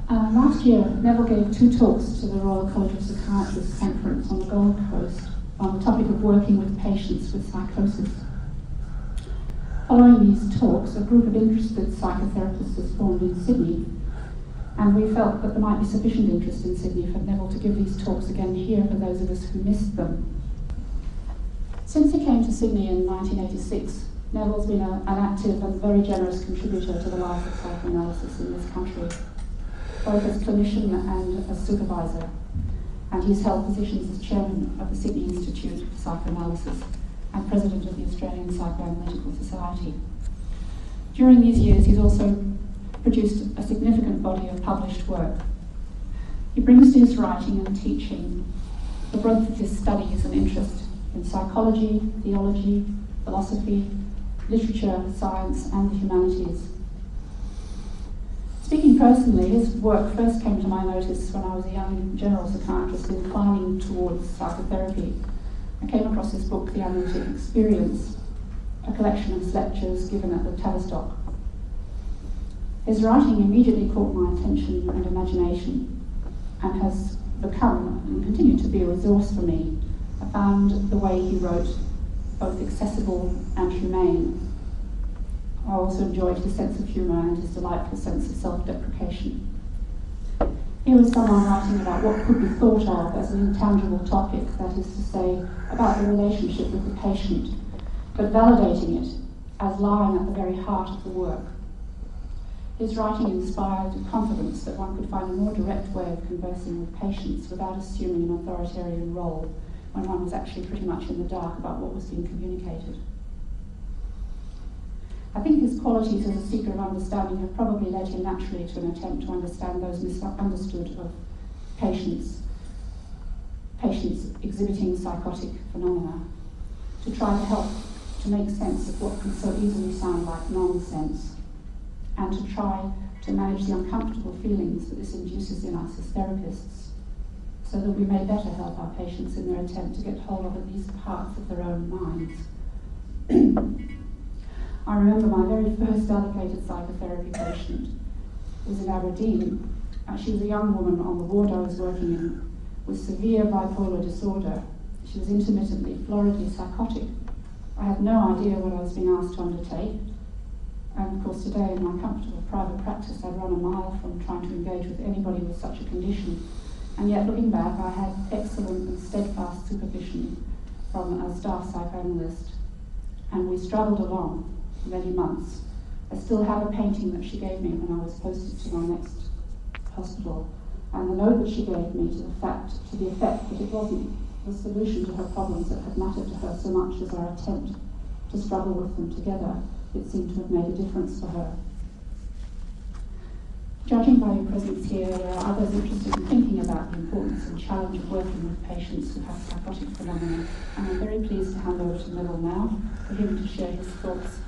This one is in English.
Last year, Neville gave 2 talks to the Royal College of Psychiatrists conference on the Gold Coast on the topic of working with patients with psychosis. Following these talks, a group of interested psychotherapists was formed in Sydney, and we felt that there might be sufficient interest in Sydney for Neville to give these talks again here for those of us who missed them. Since he came to Sydney in 1986, Neville's been an active and very generous contributor to the life of psychoanalysis in this country, both as clinician and as supervisor, and he's held positions as chairman of the Sydney Institute for Psychoanalysis and president of the Australian Psychoanalytical Society. During these years, he's also produced a significant body of published work. He brings to his writing and teaching the breadth of his studies and interest in psychology, theology, philosophy, literature, science, and the humanities. Speaking personally, his work first came to my notice when I was a young general psychiatrist inclining towards psychotherapy. I came across his book, The Analytic Experience, a collection of lectures given at the Tavistock. His writing immediately caught my attention and imagination and has become and continued to be a resource for me. I found the way he wrote both accessible and humane. I also enjoyed his sense of humour and his delightful sense of self-deprecation. Here was someone writing about what could be thought of as an intangible topic, that is to say, about the relationship with the patient, but validating it as lying at the very heart of the work. His writing inspired confidence that one could find a more direct way of conversing with patients without assuming an authoritarian role when one was actually pretty much in the dark about what was being communicated. I think his qualities as a seeker of understanding have probably led him naturally to an attempt to understand those misunderstood of patients exhibiting psychotic phenomena, to try to help to make sense of what can so easily sound like nonsense, and to try to manage the uncomfortable feelings that this induces in us as therapists, so that we may better help our patients in their attempt to get hold of at least parts of their own minds. I remember my very first allocated psychotherapy patient was in Aberdeen. She was a young woman on the ward I was working in with severe bipolar disorder. She was intermittently, floridly psychotic. I had no idea what I was being asked to undertake. And of course today in my comfortable private practice I'd run a mile from trying to engage with anybody with such a condition. And yet looking back, I had excellent and steadfast supervision from a staff psychoanalyst, and we struggled along for many months. I still have a painting that she gave me when I was posted to my next hospital, and the note that she gave me to the effect that it wasn't the solution to her problems that had mattered to her so much as our attempt to struggle with them together. It seemed to have made a difference for her. Judging by your presence here, there are others interested in thinking about the importance and challenge of working with patients who have psychotic phenomena, and I'm very pleased to hand over to Neville now for him to share his thoughts